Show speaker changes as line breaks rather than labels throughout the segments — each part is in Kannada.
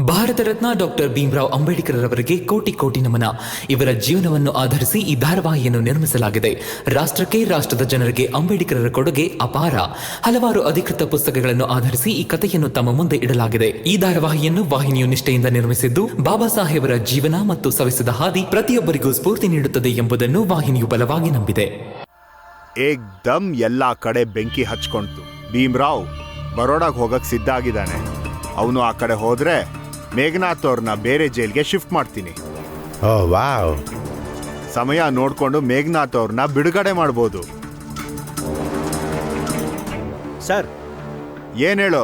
ಭಾರತ ರತ್ನ ಡಾಕ್ಟರ್ ಭೀಮರಾವ್ ಅಂಬೇಡ್ಕರ್ ರವರಿಗೆ ಕೋಟಿ ಕೋಟಿ ನಮನ. ಇವರ ಜೀವನವನ್ನು ಆಧರಿಸಿ ಈ ಧಾರಾವಾಹಿಯನ್ನು ನಿರ್ಮಿಸಲಾಗಿದೆ. ರಾಷ್ಟ್ರಕ್ಕೆ, ರಾಷ್ಟ್ರದ ಜನರಿಗೆ ಅಂಬೇಡ್ಕರರ ಕೊಡುಗೆ ಅಪಾರ. ಹಲವಾರು ಅಧಿಕೃತ ಪುಸ್ತಕಗಳನ್ನು ಆಧರಿಸಿ ಈ ಕಥೆಯನ್ನು ತಮ್ಮ ಮುಂದೆ ಇಡಲಾಗಿದೆ. ಈ ಧಾರಾವಾಹಿಯನ್ನು ವಾಹಿನಿಯು ನಿಷ್ಠೆಯಿಂದ ನಿರ್ಮಿಸಿದ್ದು, ಬಾಬಾ ಸಾಹೇಬರ ಜೀವನ ಮತ್ತು ಸವೆಸಿದ ಹಾದಿ ಪ್ರತಿಯೊಬ್ಬರಿಗೂ ಸ್ಫೂರ್ತಿ ನೀಡುತ್ತದೆ ಎಂಬುದನ್ನು ವಾಹಿನಿಯು ಬಲವಾಗಿ ನಂಬಿದೆ.
ಏಕ್ದಮ್ ಎಲ್ಲಾ ಕಡೆ ಬೆಂಕಿ ಹಚ್ಕೊಂತು. ಭೀಮರಾವ್ ಬರೋಡಾಗ್ ಹೋಗಕ್ ಸಿದ್ಧ ಆಗಿದ್ದಾನೆ. ಅವನು ಆ ಕಡೆ ಹೋದ್ರೆ ಮೇಘನಾಥ್ ಅವ್ರನ್ನ ಬೇರೆ ಜೈಲ್ಗೆ ಶಿಫ್ಟ್ ಮಾಡ್ತೀನಿ.
ವಾವ್,
ಸಮಯ ನೋಡ್ಕೊಂಡು ಮೇಘನಾಥ್ ಅವ್ರನ್ನ ಬಿಡುಗಡೆ ಮಾಡ್ಬೋದು.
ಸರ್,
ಏನ್ ಹೇಳೋ?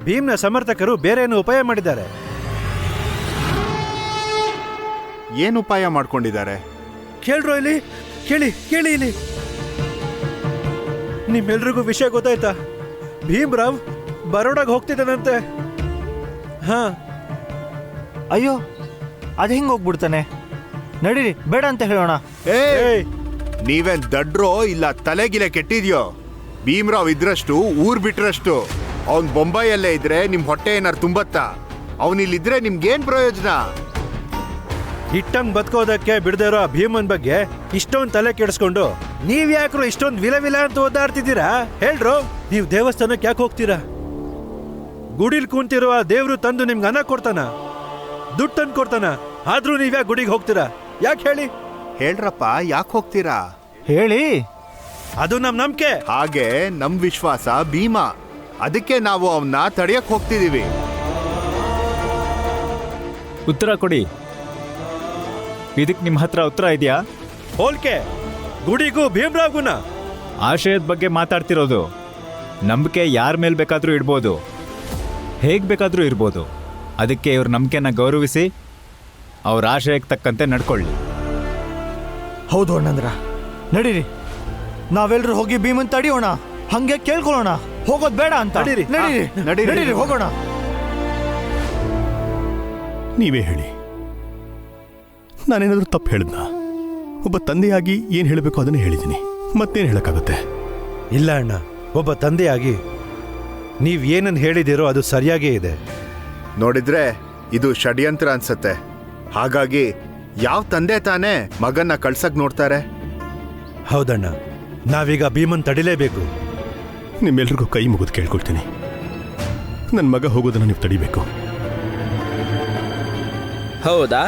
ಭೀಮ್ನ ಸಮರ್ಥಕರು ಬೇರೇನು ಉಪಾಯ ಮಾಡಿದ್ದಾರೆ.
ಏನು ಉಪಾಯ ಮಾಡ್ಕೊಂಡಿದ್ದಾರೆ?
ಕೇಳ್ರೋ ಇಲ್ಲಿ, ಕೇಳಿ ಇಲ್ಲಿ. ನಿಮ್ಮೆಲ್ರಿಗೂ ವಿಷಯ ಗೊತ್ತಾಯ್ತಾ? ಭೀಮ್ರಾವ್ ಬರೋಡಾಗ್ ಹೋಗ್ತಿದ್ದಾನಂತೆ. ಹಾ.
ಅಯ್ಯೋ, ಅದು ಹಿಂಗೆ ಹೋಗ್ಬಿಡ್ತಾನೆ. ನಡೀರಿ, ಬೇಡ ಅಂತ ಹೇಳೋಣ.
ನೀವೇನ್ ದಡ್ರೋ ಇಲ್ಲ ತಲೆಗಿಲೆ ಕೆಟ್ಟಿದ್ಯೋ? ಭೀಮರಾವ್ ಇದ್ರಷ್ಟು ಊರ್ ಬಿಟ್ರಷ್ಟು. ಅವನ್ ಬೊಂಬೈಯಲ್ಲೇ ಇದ್ರೆ ನಿಮ್ ಹೊಟ್ಟೆ ಏನಾರು ತುಂಬತ್ತಾ? ಅವನಿಲ್ಲಿದ್ರೆ ನಿಮ್ಗೇನ್ ಪ್ರಯೋಜನ?
ಇಟ್ಟಂಗ್ ಬದುಕೋದಕ್ಕೆ ಬಿಡದೇ ಇರೋ ಭೀಮನ್ ಬಗ್ಗೆ ಇಷ್ಟೊಂದು ತಲೆ ಕೆಡಿಸ್ಕೊಂಡು ನೀವ್ ಯಾಕ್ರು ಇಷ್ಟೊಂದು ವಿಲ ಅಂತ ಓದಾಡ್ತಿದ್ದೀರಾ? ಹೇಳ್ರು, ನೀವು ದೇವಸ್ಥಾನಕ್ಕೆ ಯಾಕೆ ಹೋಗ್ತೀರಾ? ಗುಡಿಲ್ ಕುಂತಿರುವ ದೇವ್ರು ತಂದು ನಿಮ್ಗೆ ಅನ್ನ ಕೊಡ್ತಾನ, ದುಡ್ಡು ತಂದು ಕೊಡ್ತಾನ. ಆದ್ರೂ ನೀವ್ಯಾಕೆ ಗುಡಿಗೆ ಹೋಗ್ತೀರಾ? ಯಾಕೆ ಹೇಳಿ?
ಹೇಳ್ರಪ್ಪ, ಯಾಕೆ ಹೋಗ್ತೀರಾ
ಹೇಳಿ.
ಅದು ನಮ್ ನಂಬಿಕೆ.
ಹಾಗೆ ನಮ್ ವಿಶ್ವಾಸ ಭೀಮ. ಅದಕ್ಕೆ ನಾವು ಅವನ್ನ ತಡೆಯಕ್ ಹೋಗ್ತಿದೀವಿ.
ಉತ್ತರ ಕೊಡಿ. ಇದಕ್ಕೆ ನಿಮ್ಮ ಹತ್ರ ಉತ್ತರ ಇದೆಯಾ?
ಹೋಲ್ಕೆ ಗುಡಿಗೂ ಭೀಮ್ರಾವ್ಗುನ
ಆಶಯದ ಬಗ್ಗೆ ಮಾತಾಡ್ತಿರೋದು. ನಂಬಿಕೆ ಯಾರ ಮೇಲೆ ಬೇಕಾದರೂ ಇಡ್ಬೋದು, ಹೇಗೆ ಬೇಕಾದರೂ ಇರ್ಬೋದು. ಅದಕ್ಕೆ ಇವ್ರ ನಂಬಿಕೆನ ಗೌರವಿಸಿ ಅವ್ರ ಆಶಯಕ್ಕೆ ತಕ್ಕಂತೆ ನಡ್ಕೊಳ್ಳಿ.
ಹೌದು ಅಣ್ಣಂದ್ರ, ನಡೀರಿ, ನಾವೆಲ್ಲರೂ ಹೋಗಿ ಭೀಮನ್ ತಡಿಯೋಣ. ಹಂಗೆ ಕೇಳ್ಕೊಳ್ಳೋಣ, ಹೋಗೋದ್ ಬೇಡ ಅಂತ. ನಡೀರಿ, ಹೋಗೋಣ.
ನೀವೇ ಹೇಳಿ, ನಾನೇನಾದರೂ ತಪ್ಪು ಹೇಳಿದ್ನ? ಒಬ್ಬ ತಂದೆಯಾಗಿ ಏನು ಹೇಳಬೇಕು ಅದನ್ನೇ ಹೇಳಿದ್ದೀನಿ. ಮತ್ತೇನು ಹೇಳಕ್ಕಾಗುತ್ತೆ?
ಇಲ್ಲ ಅಣ್ಣ, ಒಬ್ಬ ತಂದೆಯಾಗಿ ನೀವ್ ಏನನ್ನು ಹೇಳಿದಿರೋ ಅದು ಸರಿಯಾಗೇ ಇದೆ.
ನೋಡಿದ್ರೆ ಇದು ಷಡ್ಯಂತ್ರ ಅನ್ಸತ್ತೆ. ಹಾಗಾಗಿ ಯಾವ ತಂದೆ ತಾನೇ ಮಗನ್ನ ಕಳ್ಸಕ್ ನೋಡ್ತಾರೆ?
ಹೌದಣ್ಣ, ನಾವೀಗ ಭೀಮನ್ ತಡಿಲೇಬೇಕು.
ನಿಮ್ಮೆಲ್ರಿಗೂ ಕೈ ಮುಗಿದು ಕೇಳ್ಕೊಳ್ತೀನಿ, ನನ್ನ ಮಗ ಹೋಗೋದನ್ನ ನೀವು ತಡಿಬೇಕು.
ಹೌದಾ?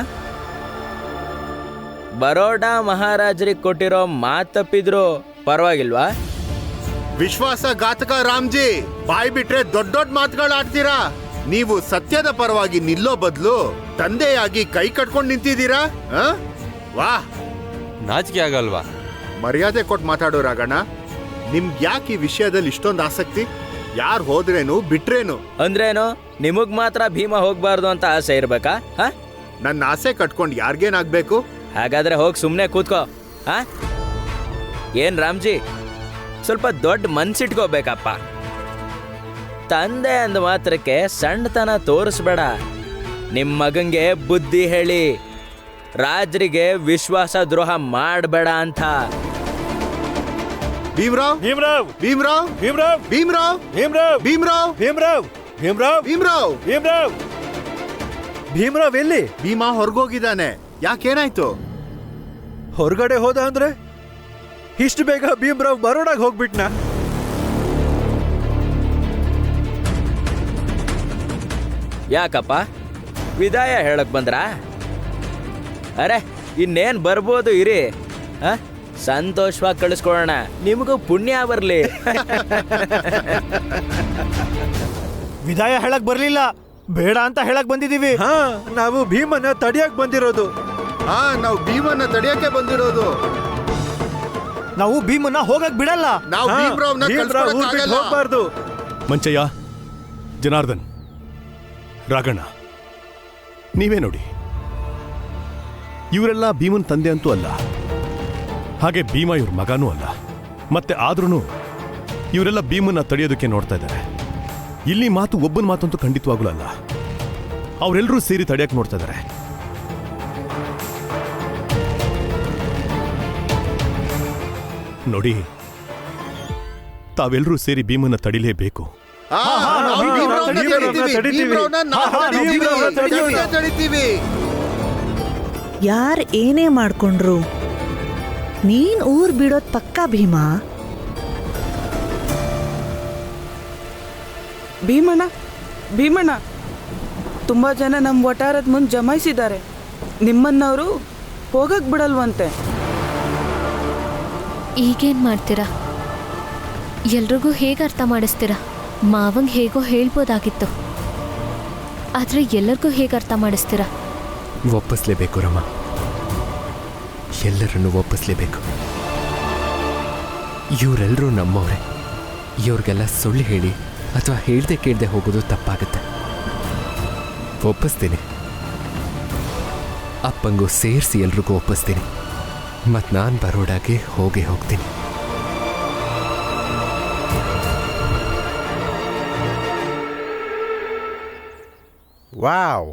ಬರೋಡಾ ಮಹಾರಾಜರಿಗೆ ಕೊಟ್ಟಿರೋ ಮಾತಪ್ಪಿದ್ರು ಪರವಾಗಿಲ್ವಾ?
ವಿಶ್ವಾಸಘಾತಕ ರಾಮ್ಜಿ, ಬಾಯ್ ಬಿಟ್ರೆ ದೊಡ್ಡ ದೊಡ್ಡ ಮಾತುಗಳು ಆಡ್ತೀರಾ. ನೀವು ಸತ್ಯದ ಪರವಾಗಿ ನಿಲ್ಲೋ ಬದಲು ತಂದೆಯಾಗಿ ಕೈ ಕಟ್ಕೊಂಡು ನಿಂತಿದ್ದೀರಾ. ವಾಹ್,
ನಾಚಿಕೆ ಆಗಲ್ವಾ?
ಮರ್ಯಾದೆ ಕೊಟ್ಟು ಮಾತಾಡೋ ರಾಗಣ್ಣ. ನಿಮ್ಗೆ ಯಾಕೆ ಈ ವಿಷಯದಲ್ಲಿ ಇಷ್ಟೊಂದು ಆಸಕ್ತಿ? ಯಾರು ಹೋದ್ರೇನು ಬಿಟ್ರೇನು?
ಅಂದ್ರೇನು, ನಿಮಗ್ ಮಾತ್ರ ಭೀಮ ಹೋಗ್ಬಾರ್ದು ಅಂತ ಆಸೆ ಇರ್ಬೇಕಾ?
ನನ್ನ ಆಸೆ ಕಟ್ಕೊಂಡು ಯಾರಿಗೇನಾಗ್ಬೇಕು?
ಹಾಗಾದ್ರೆ ಹೋಗಿ ಸುಮ್ಮನೆ ಕೂತ್ಕೋ. ಏನ್ ರಾಮ್ಜಿ, ಸ್ವಲ್ಪ ದೊಡ್ಡ ಮನ್ಸಿಟ್ಕೋಬೇಕಪ್ಪ. ತಂದೆ ಅಂದ ಮಾತ್ರಕ್ಕೆ ಸಣ್ಣತನ ತೋರಿಸ್ಬೇಡ. ನಿಮ್ ಮಗಂಗೆ ಬುದ್ಧಿ ಹೇಳಿ, ರಾಜರಿಗೆ ವಿಶ್ವಾಸ ದ್ರೋಹ ಮಾಡಬೇಡ ಅಂತ.
ಭೀಮರಾವ್
ಭೀಮ್ರಾವ್
ಭೀಮರಾವ್
ಭೀಮ್ರಾವ್
ಭೀಮರಾವ್
ಭೀಮ್ರಾವ್
ಭೀಮರಾವ್
ಭೀಮ್ರಾವ್ ಭೀಮ್ರಾವ್
ಭೀಮರಾವ್
ಭೀಮ್ರಾವ್ ಭೀಮ್ರಾವ್ ಎಲ್ಲಿ?
ಭೀಮಾ ಹೊರಗೋಗಿದ್ದಾನೆ. ಯಾಕೇನಾಯ್ತು?
ಹೊರಗಡೆ ಹೋದ ಅಂದ್ರೆ ಇಷ್ಟು ಬೇಗ ಭೀಮ್ರಾವ್ ಬರೋಡಾಗ್ ಹೋಗ್ಬಿಟ್ನ?
ಯಾಕಪ್ಪ, ವಿದಾಯ ಹೇಳಕ್ ಬಂದ್ರಾ? ಅರೆ, ಇನ್ನೇನ್ ಬರ್ಬೋದು, ಇರಿ. ಸಂತೋಷವಾಗಿ ಕಳಿಸ್ಕೊಳ್ಳೋಣ, ನಿಮಗೂ ಪುಣ್ಯ ಬರ್ಲಿ.
ವಿದಾಯ ಹೇಳಕ್ ಬರ್ಲಿಲ್ಲ, ಬೇಡ ಅಂತ ಹೇಳಕ್ ಬಂದಿದೀವಿ.
ನಾವು ಭೀಮನ ತಡಿಯಕ್ ಬಂದಿರೋದು.
ನಾವು ಭೀಮನ್ನ ತಡೆಯಕ್ಕೆ ಬಂದಿರೋದು.
ನಾವು ಭೀಮನ್ನ ಹೋಗಕ್ ಬಿಡಲ್ಲ.
ನಾವು ಭೀಮರಾವ್ನ ಕಳ್ಸ್ಕೊಳಕ್ಕಾಗಲ್ಲ.
ಹೋಗ್ಬಾರ್ದು.
ಮಂಚಯ್ಯ, ಜನಾರ್ದನ್, ರಾಗಣ್ಣ, ನೀವೇ ನೋಡಿ, ಇವರೆಲ್ಲ ಭೀಮನ್ ತಂದೆ ಅಂತೂ ಅಲ್ಲ, ಹಾಗೆ ಭೀಮ ಇವ್ರ ಮಗನೂ ಅಲ್ಲ. ಮತ್ತೆ ಆದ್ರೂ ಇವರೆಲ್ಲ ಭೀಮನ್ನ ತಡೆಯೋದಕ್ಕೆ ನೋಡ್ತಾ ಇದ್ದಾರೆ. ಇಲ್ಲಿ ಮಾತು ಒಬ್ಬನ ಮಾತಂತೂ ಖಂಡಿತವಾಗ್ಲೂ ಅಲ್ಲ. ಅವರೆಲ್ಲರೂ ಸೇರಿ ತಡೆಯಕ್ಕೆ ನೋಡ್ತಾ ಇದ್ದಾರೆ. ನೋಡಿ, ತಾವೆಲ್ಲರೂ ಸೇರಿ ಭೀಮನ್ನ ತಡಿಲೇಬೇಕು.
ನಾವು ಭೀಮ್ರಾವ್ನ ತಡೀತೀವಿ. ಭೀಮ್ರಾವ್ನ ನಾವು ತಡೀತೀವಿ.
ಯಾರ್ ಏನೇ ಮಾಡ್ಕೊಂಡ್ರು ನೀನ್ ಊರ್ ಬಿಡೋದ್ ಪಕ್ಕಾ ಭೀಮಾ.
ಭೀಮಣ್ಣ ತುಂಬ ಜನ ನಮ್ಮ ವಟಾರದ ಮುಂದೆ ಜಮಾಯಿಸಿದ್ದಾರೆ. ನಿಮ್ಮನ್ನವರು ಹೋಗಕ್ ಬಿಡಲ್ವಂತೆ.
ಈಗೇನು ಮಾಡ್ತೀರಾ? ಎಲ್ರಿಗೂ ಹೇಗೆ ಅರ್ಥ ಮಾಡಿಸ್ತೀರಾ? ಮಾವಂಗೆ ಹೇಗೋ ಹೇಳ್ಬೋದಾಗಿತ್ತು, ಆದರೆ ಎಲ್ಲರಿಗೂ ಹೇಗೆ ಅರ್ಥ ಮಾಡಿಸ್ತೀರಾ?
ಒಪ್ಪಿಸ್ಲೇಬೇಕು ರಮ್ಮ, ಎಲ್ಲರನ್ನು ಒಪ್ಪಿಸ್ಲೇಬೇಕು. ಇವರೆಲ್ಲರೂ ನಮ್ಮವರೇ. ಇವ್ರಿಗೆಲ್ಲ ಸುಳ್ಳು ಹೇಳಿ ಅಥವಾ ಹೇಳ್ದೆ ಕೇಳದೆ ಹೋಗೋದು ತಪ್ಪಾಗುತ್ತೆ. ಒಪ್ಪಿಸ್ತೀನಿ, ಅಪ್ಪಂಗೂ ಸೇರಿಸಿ ಎಲ್ರಿಗೂ ಒಪ್ಪಿಸ್ತೀನಿ. ಮತ್ತು ನಾನು ಬರೋಡಾಗೆ ಹೋಗ್ತೀನಿ.
ವಾವ್,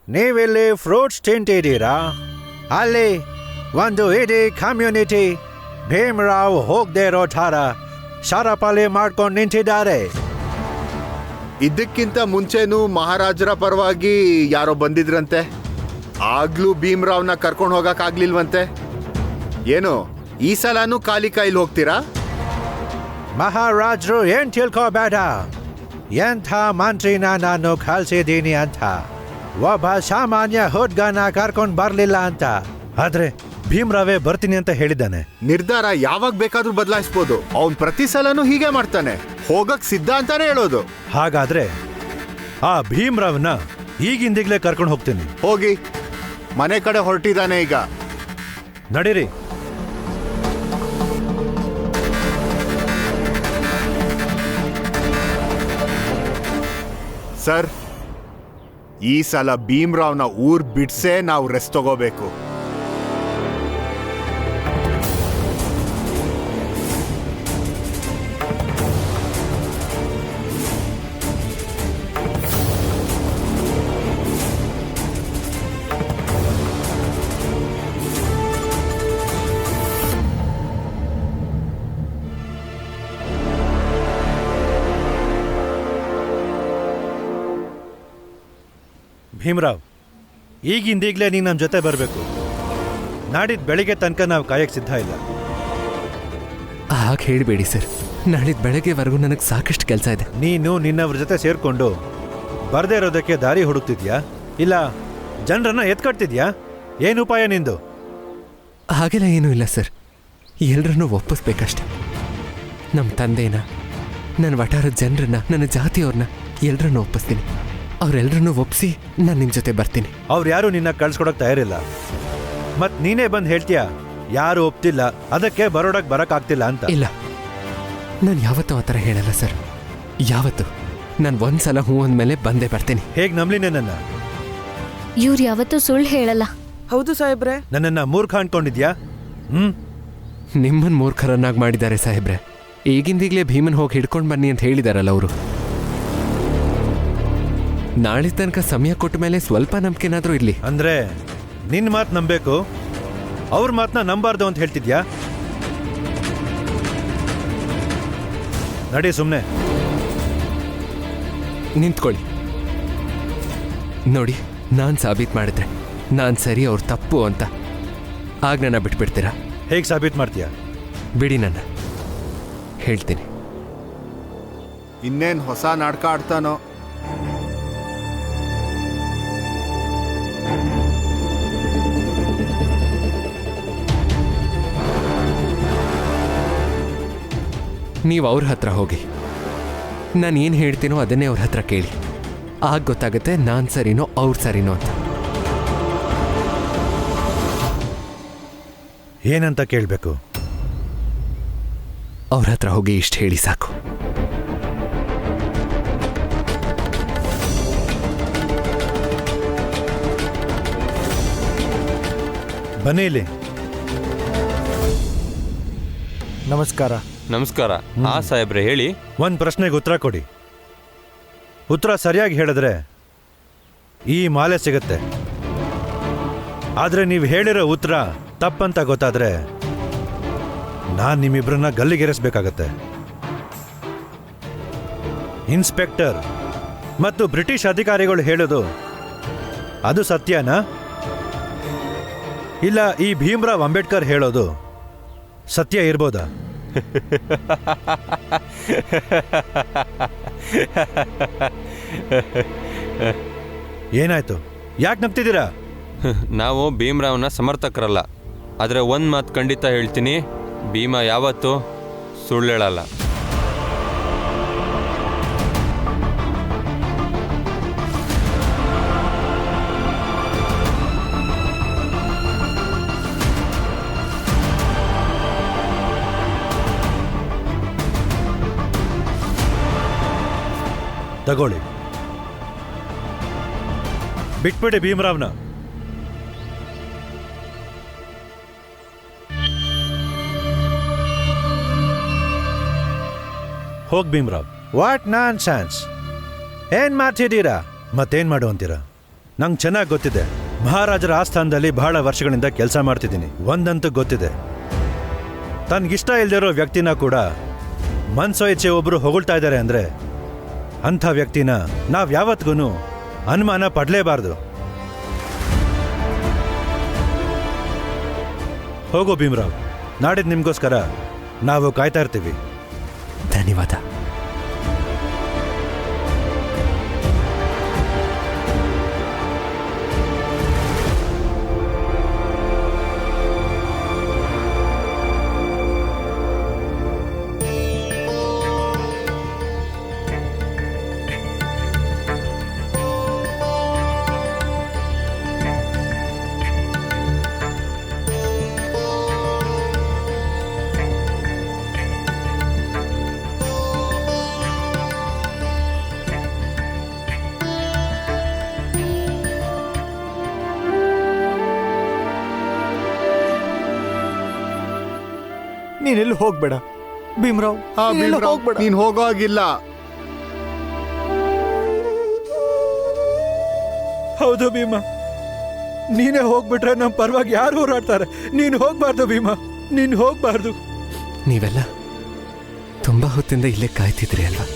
ನೀವಿಲ್ಲಿ ಫ್ರೂಟ್ಸ್ ತಿಂತಿದ್ದೀರಾ? ಅಲ್ಲಿ ಒಂದು ಇಡೀ ಕಮ್ಯುನಿಟಿ ಭೀಮರಾವ್ ಹೋಗದೆ ಇರೋ ಥರ ಶರಪಾಲಿ ಮಾಡ್ಕೊಂಡು ನಿಂತಿದ್ದಾರೆ.
ಇದಕ್ಕಿಂತ ಮುಂಚೆನೂ ಮಹಾರಾಜರ ಪರವಾಗಿ ಯಾರೋ ಬಂದಿದ್ರಂತೆ. ಆಗ್ಲೂ ಭೀಮ್ರಾವ್ನ ಕರ್ಕೊಂಡು ಹೋಗಕ್ಕಾಗ್ಲಿಲ್ವಂತೆ. ಏನು ಈ ಸಲನೂ ಖಾಲಿ ಕೈಲಿ ಹೋಗ್ತೀರಾ?
ಮಹಾರಾಜರು ಏನ್ ತಿಳ್ಕೋಬೇಡ, ಎಂಥ ಮಂತ್ರಿನ ನಾನು ಕಳ್ಸಿದ್ದೀನಿ ಅಂತ. ಒಬ್ಬ ಸಾಮಾನ್ಯ ಹುಡ್ಗನ ಕರ್ಕೊಂಡು ಬರ್ಲಿಲ್ಲ ಅಂತ. ಆದ್ರೆ ಭೀಮ್ರಾವೇ ಬರ್ತೀನಿ ಅಂತ ಹೇಳಿದ್ದಾನೆ.
ನಿರ್ಧಾರ ಯಾವಾಗ ಬೇಕಾದ್ರೂ ಬದಲಾಯಿಸ್ಬೋದು. ಅವ್ನ್ ಪ್ರತಿ ಸಲನೂ ಹೀಗೆ ಮಾಡ್ತಾನೆ, ಹೋಗಕ್ ಸಿದ್ಧ ಅಂತಾನೆ ಹೇಳೋದು.
ಹಾಗಾದ್ರೆ ಆ ಭೀಮ್ರಾವ್ನ ಈಗಿಂದೀಗ್ಲೇ ಕರ್ಕೊಂಡು ಹೋಗ್ತೀನಿ.
ಹೋಗಿ, ಮನೆ ಕಡೆ ಹೊರಟಿದ್ದಾನೆ ಈಗ.
ನಡೀರಿ.
ಸರ್, ಈ ಸಲ ಭೀಮ್ರಾವ್ನ ಊರ್ ಬಿಡ್ಸೇ ನಾವು ರೆಸ್ಟ್ ತಗೋಬೇಕು.
ಭೀಮ್ರಾವ್, ಈಗಿಂದೀಗ್ಲೇ ನೀನು ನಮ್ಮ ಜೊತೆ ಬರಬೇಕು. ನಾಡಿದ್ದು ಬೆಳಿಗ್ಗೆ ತನಕ ನಾವು ಕಾಯಕ್ಕೆ ಸಿದ್ಧ ಇಲ್ಲ.
ಹಾಗೆ ಹೇಳಿಬೇಡಿ ಸರ್, ನಾಳಿದ್ದು ಬೆಳಗ್ಗೆವರೆಗೂ ನನಗೆ ಸಾಕಷ್ಟು ಕೆಲಸ ಇದೆ.
ನೀನು ನಿನ್ನವ್ರ ಜೊತೆ ಸೇರಿಕೊಂಡು ಬರದೇ ಇರೋದಕ್ಕೆ ದಾರಿ ಹುಡುಕ್ತಿದ್ಯಾ, ಇಲ್ಲ ಜನರನ್ನ ಎತ್ಕಟ್ತಿದ್ಯಾ? ಏನು ಉಪಾಯ ನಿಂದು?
ಹಾಗೆಲ್ಲ ಏನೂ ಇಲ್ಲ ಸರ್, ಎಲ್ಲರನ್ನೂ ಒಪ್ಪಿಸ್ಬೇಕಷ್ಟೆ. ನಮ್ಮ ತಂದೆನ, ನನ್ನ ವಟಾರದ ಜನರನ್ನ, ನನ್ನ ಜಾತಿಯವ್ರನ್ನ ಎಲ್ಲರನ್ನೂ ಒಪ್ಪಿಸ್ತೀನಿ. ಅವರೆಲ್ಲರನ್ನೂ ಒಪ್ಪಿಸಿ ನಾನು ನಿಮ್ಮ ಜೊತೆ ಬರ್ತೀನಿ.
ಅವ್ರು ಯಾರು ನಿನ್ನ ಕಳ್ಸ್ಕೊಡಕ್ ತಯಾರಿಲ್ಲ. ಮತ್ ನೀನೇ ಬಂದು ಹೇಳ್ತೀಯ ಯಾರು ಒಪ್ತಿಲ್ಲ, ಅದಕ್ಕೆ ಬರೋಡಕ್ ಬರಕ್ಕಾಗ್ತಿಲ್ಲ ಅಂತ.
ಇಲ್ಲ, ನಾನು ಯಾವತ್ತೂ ಆ ಥರ ಹೇಳಲ್ಲ ಸರ್. ಯಾವತ್ತು ನಾನು ಒಂದ್ಸಲ ಹೂ ಅಂದಮೇಲೆ ಬಂದೇ ಬರ್ತೀನಿ.
ಹೇಗೆ ನಂಬ್ಲಿನೇ ನನ್ನ?
ಇವ್ರು ಯಾವತ್ತೂ ಸುಳ್ಳು ಹೇಳಲ್ಲ.
ಹೌದು ಸಾಹೇಬ್ರೆ.
ನನ್ನನ್ನ ಮೂರ್ಖ ಅನ್ಕೊಂಡಿದ್ಯಾ?
ನಿಮ್ಮನ್ನು ಮೂರ್ಖರನ್ನಾಗಿ ಮಾಡಿದ್ದಾರೆ ಸಾಹೇಬ್ರೆ. ಈಗಿಂದೀಗಲೇ ಭೀಮನ್ ಹೋಗಿ ಹಿಡ್ಕೊಂಡು ಬನ್ನಿ ಅಂತ ಹೇಳಿದಾರಲ್ಲ ಅವರು. ನಾಳೆ ತನಕ ಸಮಯ ಕೊಟ್ಟ ಮೇಲೆ ಸ್ವಲ್ಪ ನಂಬಿಕೆನಾದ್ರೂ ಇರಲಿ.
ಅಂದ್ರೆ ನಿನ್ನ ಮಾತು ನಂಬೇಕು, ಅವ್ರ ಮಾತನ್ನ ನಂಬಾರ್ದು ಅಂತ ಹೇಳ್ತಿದ್ಯಾ? ನಡಿ ಸುಮ್ಮನೆ.
ನಿಂತ್ಕೊಳ್ಳಿ. ನೋಡಿ, ನಾನು ಸಾಬೀತು ಮಾಡಿದ್ರೆ ನಾನು ಸರಿ, ಅವ್ರು ತಪ್ಪು ಅಂತ, ಆಗ ನನ್ನ ಬಿಟ್ಬಿಡ್ತೀರಾ?
ಹೇಗೆ ಸಾಬೀತು ಮಾಡ್ತೀಯಾ?
ಬಿಡಿ, ನನ್ನ ಹೇಳ್ತೀನಿ.
ಇನ್ನೇನು ಹೊಸ ನಾಟಕ ಆಡ್ತಾನೋ?
ನೀವು ಅವ್ರ ಹತ್ರ ಹೋಗಿ, ನಾನು ಏನು ಹೇಳ್ತೀನೋ ಅದನ್ನೇ ಅವ್ರ ಹತ್ರ ಕೇಳಿ. ಆಗ ಗೊತ್ತಾಗುತ್ತೆ ನಾನು ಸರಿನೋ ಅವ್ರು ಸರಿನೋ ಅಂತ.
ಏನಂತ ಕೇಳಬೇಕು?
ಅವ್ರ ಹತ್ರ ಹೋಗಿ ಇಷ್ಟು ಹೇಳಿ ಸಾಕು.
ಬನ್ನಿ ಇಲ್ಲಿ.
ನಮಸ್ಕಾರ.
ನಮಸ್ಕಾರ. ಹಾ ಸಾಹೇಬ್ರೆ, ಹೇಳಿ.
ಒಂದು ಪ್ರಶ್ನೆಗೆ ಉತ್ತರ ಕೊಡಿ. ಉತ್ತರ ಸರಿಯಾಗಿ ಹೇಳಿದ್ರೆ ಈ ಮಾಲೆ ಸಿಗತ್ತೆ. ಆದ್ರೆ ನೀವು ಹೇಳಿರೋ ಉತ್ತರ ತಪ್ಪಂತ ಗೊತ್ತಾದ್ರೆ ನಾನು ನಿಮ್ಮಿಬ್ಬರನ್ನ ಗಲ್ಲಿಗೇರಿಸ್ಬೇಕಾಗತ್ತೆ. ಇನ್ಸ್ಪೆಕ್ಟರ್ ಮತ್ತು ಬ್ರಿಟಿಷ್ ಅಧಿಕಾರಿಗಳು ಹೇಳೋದು ಅದು ಸತ್ಯನಾ? ಇಲ್ಲ ಈ ಭೀಮ್ರಾವ್ ಅಂಬೇಡ್ಕರ್ ಹೇಳೋದು ಸತ್ಯ ಇರ್ಬೋದಾ? ಏನಾಯ್ತು? ಯಾಕೆ ನಗ್ತಿದ್ದೀರಾ?
ನಾವು ಭೀಮ್ರಾವ್ನ ಸಮರ್ಥಕರಲ್ಲ, ಆದರೆ ಒಂದು ಮಾತು ಖಂಡಿತ ಹೇಳ್ತೀನಿ, ಭೀಮ ಯಾವತ್ತೂ ಸುಳ್ಳು ಹೇಳಲ್ಲ.
ತಗೊಳ್ಳಿ, ಬಿಟ್ಬಿಡಿ ಭೀಮ್ರಾವ್ನ. ಹೋಗ್ ಭೀಮ್ರಾವ್. What non Sans! ಏನ್ ಮಾಡ್ತಿದ್ದೀರಾ? ಮತ್ತೇನ್ ಮಾಡು ಅಂತೀರಾ? ನಂಗೆ ಚೆನ್ನಾಗಿ ಗೊತ್ತಿದೆ, ಮಹಾರಾಜರ ಆಸ್ಥಾನದಲ್ಲಿ ಬಹಳ ವರ್ಷಗಳಿಂದ ಕೆಲಸ ಮಾಡ್ತಿದ್ದೀನಿ. ಒಂದಂತೂ ಗೊತ್ತಿದೆ, ತನ್ಗಿಷ್ಟ ಇಲ್ದಿರೋ ವ್ಯಕ್ತಿನ ಕೂಡ ಮನ್ಸೋ ಇಚ್ಛೆ ಒಬ್ರು ಹೊಗಳ್ತಾ ಇದ್ದಾರೆ ಅಂದ್ರೆ ಅಂಥ ವ್ಯಕ್ತಿನ ನಾವ್ ಯಾವತ್ತಿಗೂ ಅನುಮಾನ ಪಡಲೇಬಾರ್ದು. ಹೋಗೋ ಭೀಮ್ರಾವ್, ನಾಡಿದ್ದು ನಿಮ್ಗೋಸ್ಕರ ನಾವು ಕಾಯ್ತಾ ಇರ್ತೀವಿ.
ಧನ್ಯವಾದ.
ನೀನೆಲ್ಲಿ ಹೋಗ್ಬೇಡ ಭೀಮ್ರಾವ್. ಹೋಗ್ಬೇಡ.
ನೀನ್ ಹೋಗೋ ಆಗಿಲ್ಲ.
ಹೌದು ಭೀಮಾ, ನೀನೇ ಹೋಗ್ಬಿಟ್ರೆ ನಮ್ಮ ಪರವಾಗಿ ಯಾರು ಹೋರಾಡ್ತಾರೆ? ನೀನು ಹೋಗ್ಬಾರ್ದು ಭೀಮಾ, ನೀನು ಹೋಗ್ಬಾರ್ದು.
ನೀವೆಲ್ಲ ತುಂಬಾ ಹೊತ್ತಿಂದ ಇಲ್ಲೇ ಕಾಯ್ತಿದ್ರಿ ಅಲ್ವಾ?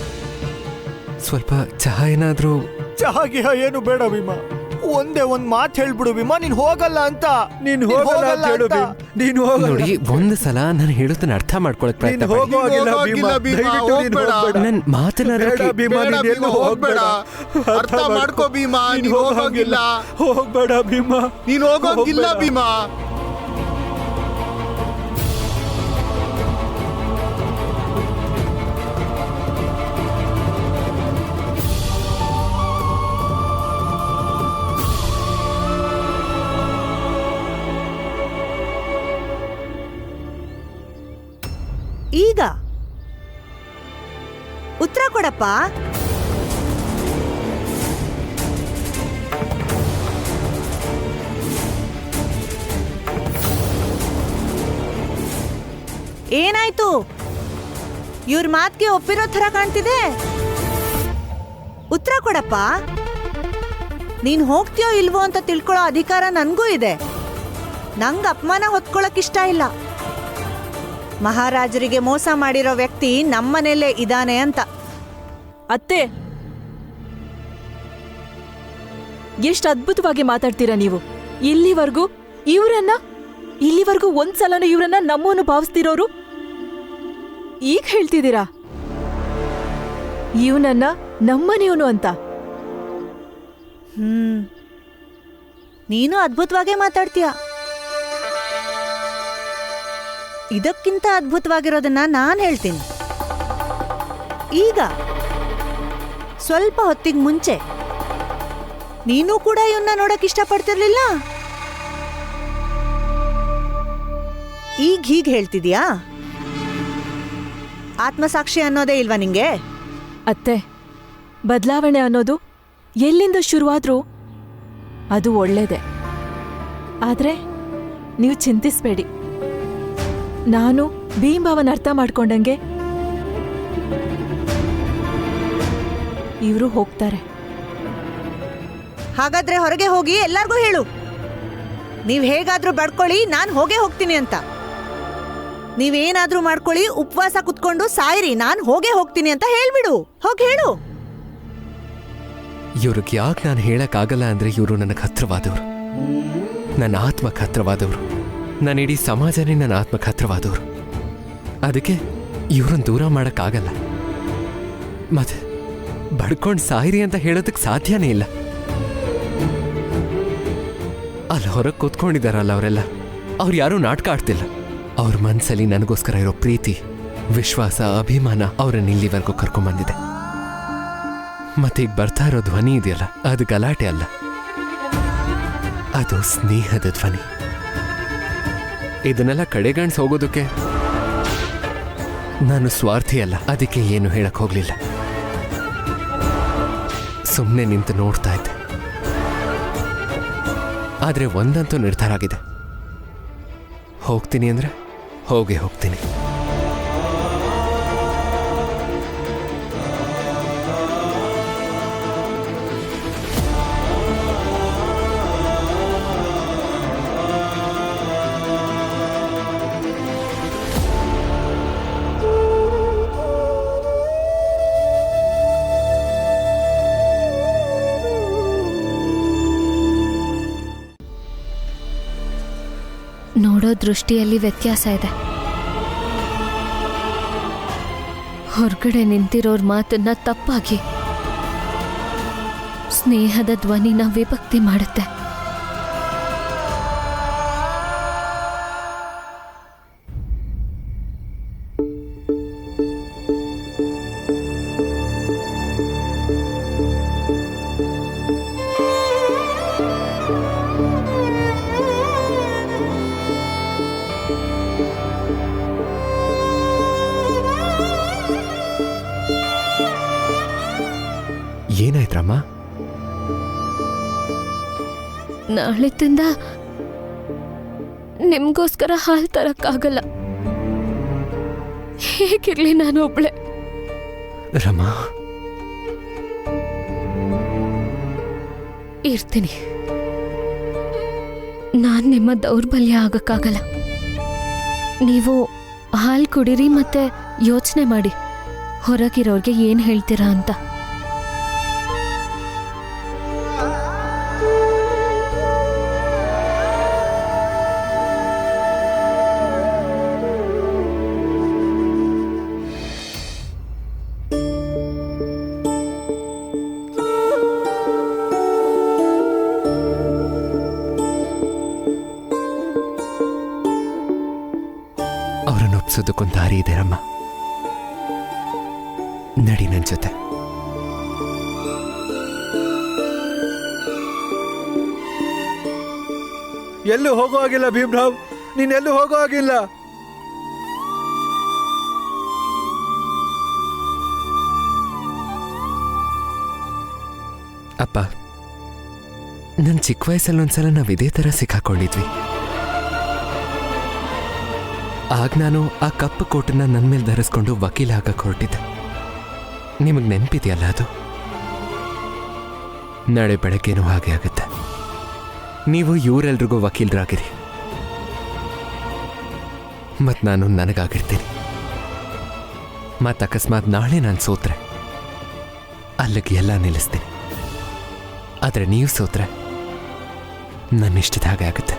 ಸ್ವಲ್ಪ ಚಹಾ ಏನಾದ್ರೂ?
ಚಹಾ ಗಿಹ ಏನು ಬೇಡ ಭೀಮಾ, ಒಂದೇ ಒಂದ್ ಮಾತು ಹೇಳ್ಬಿಡು ಭೀಮಾ, ನೀನ್ ಹೋಗಲ್ಲ ಅಂತ.
ನೀನು ಹೋಗಲ್ಲ ಅಂತ ಹೇಳು ಭೀಮ್. ನೀನು ಹೋಗಲ್ಲ.
ನೋಡಿ, ಒಂದು ಸಲ ನಾನು ಹೇಳೋದನ್ನ ಅರ್ಥ ಮಾಡ್ಕೊಳಕ್ ಪ್ರಯತ್ನ
ನೀನು ಹೋಗೋ ಆಗಿಲ್ಲ ಭೀಮಾ, ದಯವಿಟ್ಟು ನೀನು ಹೋಗ್ಬೇಡ.
ನನ್ ಮಾತನಾಡೋಕೆ
ಭೀಮಾ, ನೀನು ಎಲ್ಲೂ ಹೋಗ್ಬೇಡ.
ಅರ್ಥ ಮಾಡ್ಕೋ ಭೀಮಾ, ನೀನು ಹೋಗೋಗಿಲ್ಲ.
ಹೋಗ್ಬೇಡ ಭೀಮಾ,
ನೀನು ಹೋಗೋಗಿಲ್ಲ ಭೀಮಾ.
ಈಗ ಉತ್ತರ ಕೊಡಪ್ಪ. ಏನಾಯ್ತು? ಇವ್ರ ಮಾತಿಗೆ ಒಪ್ಪಿರೋ ಥರ ಕಾಣ್ತಿದೆ. ಉತ್ತರ ಕೊಡಪ್ಪ. ನೀನ್ ಹೋಗ್ತೀಯೋ ಇಲ್ವೋ ಅಂತ ತಿಳ್ಕೊಳ್ಳೋ ಅಧಿಕಾರ ನನ್ಗೂ ಇದೆ. ನಂಗೆ ಅಪಮಾನ ಹೊತ್ಕೊಳ್ಳೋಕೆ ಇಷ್ಟ ಇಲ್ಲ. ಮಹಾರಾಜರಿಗೆ ಮೋಸ ಮಾಡಿರೋ ವ್ಯಕ್ತಿ ನಮ್ಮನೆಯಲ್ಲೇ ಇದ್ದಾನೆ ಅಂತ.
ಅತ್ತೆ, ಎಷ್ಟು ಅದ್ಭುತವಾಗಿ ಮಾತಾಡ್ತೀರಾ ನೀವು. ಇಲ್ಲಿವರೆಗೂ ಒಂದ್ಸಲನೂ ಇವ್ರನ್ನ ನಮ್ಮನ್ನು ಭಾವಿಸ್ತಿರೋರು ಈಗ ಹೇಳ್ತಿದ್ದೀರಾ ಇವನನ್ನ ನಮ್ಮನೆಯವನು ಅಂತ.
ನೀನು ಅದ್ಭುತವಾಗೇ ಮಾತಾಡ್ತೀಯ. ಇದಕ್ಕಿಂತ ಅದ್ಭುತವಾಗಿರೋದನ್ನ ನಾನು ಹೇಳ್ತೀನಿ. ಈಗ ಸ್ವಲ್ಪ ಹೊತ್ತಿಗೆ ಮುಂಚೆ ನೀನು ಕೂಡ ಇವನ್ನ ನೋಡಕ್ ಇಷ್ಟಪಡ್ತಿರ್ಲಿಲ್ಲ. ಈಗ ಹೀಗೆ ಹೇಳ್ತಿದ್ಯಾ? ಆತ್ಮಸಾಕ್ಷಿ ಅನ್ನೋದೇ ಇಲ್ವಾ ನಿಂಗೆ?
ಅತ್ತೆ, ಬದಲಾವಣೆ ಅನ್ನೋದು ಎಲ್ಲಿಂದ ಶುರುವಾದ್ರೂ ಅದು ಒಳ್ಳೇದೆ. ಆದ್ರೆ ನೀವು ಚಿಂತಿಸ್ಬೇಡಿ, ನಾನು ಭೀಮ್ಭಾವನ ಅರ್ಥ ಮಾಡ್ಕೊಂಡಂಗೆ ಇವರು ಹೋಗ್ತಾರೆ.
ಹಾಗಾದ್ರೆ ಹೊರಗೆ ಹೋಗಿ ಎಲ್ಲಾರ್ಗೂ ಹೇಳು, ನೀವ್ ಹೇಗಾದ್ರೂ ಬಡ್ಕೊಳ್ಳಿ, ನಾನು ಹೋಗೇ ಹೋಗ್ತೀನಿ ಅಂತ. ನೀವೇನಾದ್ರೂ ಮಾಡ್ಕೊಳ್ಳಿ, ಉಪವಾಸ ಕುತ್ಕೊಂಡು ಸಾಯಿರಿ, ನಾನು ಹೋಗೇ ಹೋಗ್ತೀನಿ ಅಂತ ಹೇಳ್ಬಿಡು. ಹೋಗಿ ಹೇಳು.
ಇವ್ರಿಗೆ ಯಾಕೆ ನಾನು ಹೇಳಕ್ಕಾಗಲ್ಲ ಅಂದ್ರೆ ಇವರು ನನಗೆ ಹತ್ರವಾದವರು, ನನ್ನ ಆತ್ಮಕ್ಕೆ ಹತ್ರವಾದವರು, ನನ್ನ ಇಡೀ ಸಮಾಜನೇ ನನ್ನ ಆತ್ಮಕ್ಕೆ ಹತ್ರವಾದವರು. ಅದಕ್ಕೆ ಇವ್ರನ್ನ ದೂರ ಮಾಡೋಕ್ಕಾಗಲ್ಲ. ಮತ್ತೆ ಬಡ್ಕೊಂಡು ಸಾಯಿರಿ ಅಂತ ಹೇಳೋದಕ್ಕೆ ಸಾಧ್ಯನೇ ಇಲ್ಲ. ಅಲ್ಲಿ ಹೊರಗೆ ಕೂತ್ಕೊಂಡಿದ್ದಾರಲ್ಲ ಅವರೆಲ್ಲ, ಅವ್ರು ಯಾರೂ ನಾಟಕ ಆಡ್ತಿಲ್ಲ. ಅವ್ರ ಮನಸ್ಸಲ್ಲಿ ನನಗೋಸ್ಕರ ಇರೋ ಪ್ರೀತಿ, ವಿಶ್ವಾಸ, ಅಭಿಮಾನ ಅವರನ್ನ ಇಲ್ಲಿವರೆಗೂ ಕರ್ಕೊಂಬಂದಿದೆ. ಮತ್ತೀಗ ಬರ್ತಾ ಇರೋ ಧ್ವನಿ ಇದೆಯಲ್ಲ, ಅದು ಗಲಾಟೆ ಅಲ್ಲ, ಅದು ಸ್ನೇಹದ ಧ್ವನಿ. ಇದನ್ನೆಲ್ಲ ಕಡೆಗಣಿಸಿ ಹೋಗೋದಕ್ಕೆ ನಾನು ಸ್ವಾರ್ಥಿ ಅಲ್ಲ, ಅದಕ್ಕೆ ಏನು ಹೇಳಕ್ ಹೋಗ್ಲಿಲ್ಲ. ಸುಮ್ಮನೆ ನಿಂತು ನೋಡ್ತಾ ಇದ್ದೆ. ಆದ್ರೆ ಒಂದಂತೂ ನಿರ್ಧಾರ ಆಗಿದೆ, ಹೋಗ್ತೀನಿ ಅಂದ್ರೆ ಹೋಗೇ ಹೋಗ್ತೀನಿ.
ನೋಡೋ ದೃಷ್ಟಿಯಲ್ಲಿ ವ್ಯತ್ಯಾಸ ಇದೆ. ಹೊರಗಡೆ ನಿಂತಿರೋರ್ ಮಾತನ್ನ ತಪ್ಪಾಗಿ ಸ್ನೇಹದ ಧ್ವನಿನ ವಿಭಕ್ತಿ ಮಾಡುತ್ತೆ.
ಏನಾಯ್ತ್ರಮ್ಮ?
ನಾಳಿದ್ದಿಂದ ನಿಮ್ಗೋಸ್ಕರ ಹಾಲು ತರಕ್ಕಾಗಲ್ಲ. ಹೇಗಿರ್ಲಿ ನಾನು ಒಬ್ಳೆ.
ರಮಾ,
ಇರ್ತೀನಿ. ನಾನ್ ನಿಮ್ಮ ದೌರ್ಬಲ್ಯ ಆಗಕ್ಕಾಗಲ್ಲ. ನೀವು ಹಾಲು ಕುಡೀರಿ, ಮತ್ತೆ ಯೋಚನೆ ಮಾಡಿ ಹೊರಗಿರೋರ್ಗೆ ಏನ್ ಹೇಳ್ತೀರಾ ಅಂತ.
ಅವರನ್ನು ಒಪ್ಸೋದಕ್ಕೊಂದು ದಾರಿ ಇದೆ ರಮ್ಮ. ನಡಿ ನನ್ನ ಜೊತೆ.
ಎಲ್ಲೂ ಹೋಗೋ ಆಗಿಲ್ಲ ಭೀಮ್ರಾವ್, ನೀನೆಲ್ಲೂ ಹೋಗೋ ಆಗಿಲ್ಲ.
ಅಪ್ಪ, ನನ್ನ ಚಿಕ್ಕ ವಯಸ್ಸಲ್ಲಿ ಒಂದ್ಸಲ ನಾವು ಇದೇ ಥರ ಸಿಕ್ಕಾಕೊಂಡಿದ್ವಿ. ಆಗ ನಾನು ಆ ಕಪ್ಪು ಕೋಟನ್ನ ನನ್ನ ಮೇಲೆ ಧರಿಸ್ಕೊಂಡು ವಕೀಲ ಆಗಕ್ಕೆ ಹೊರಟಿದ್ದೆ. ನಿಮಗೆ ನೆನಪಿದೆಯಲ್ಲ ಅದು? ನಾಳೆ ಬೆಳಗ್ಗೆನೂ ಹಾಗೆ ಆಗುತ್ತೆ. ನೀವು ಇವರೆಲ್ರಿಗೂ ವಕೀಲರಾಗಿರಿ, ಮತ್ತು ನಾನು ನನಗಾಗಿರ್ತೀನಿ. ಮತ್ತು ಅಕಸ್ಮಾತ್ ನಾಳೆ ನಾನು ಸೋತ್ರೆ ಅಲ್ಲಿಗೆ ಎಲ್ಲ ನಿಲ್ಲಿಸ್ತೀನಿ. ಆದರೆ ನೀವು ಸೋತ್ರೆ ನನ್ನ ಇಷ್ಟದ ಹಾಗೆ ಆಗುತ್ತೆ.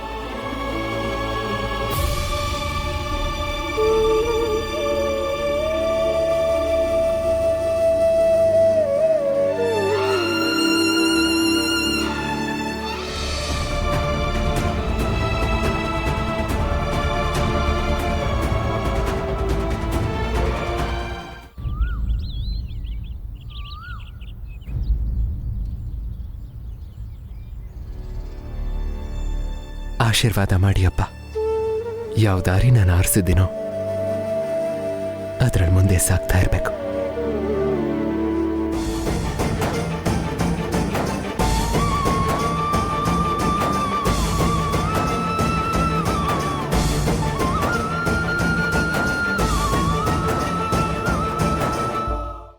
ಆಶೀರ್ವಾದ ಮಾಡಿಯಪ್ಪ. ಯಾವ ದಾರಿ ನಾನು ಆರಿಸಿದ್ದೀನೋ ಅದರಲ್ಲಿ ಮುಂದೆ ಸಾಗ್ತಾ ಇರಬೇಕು.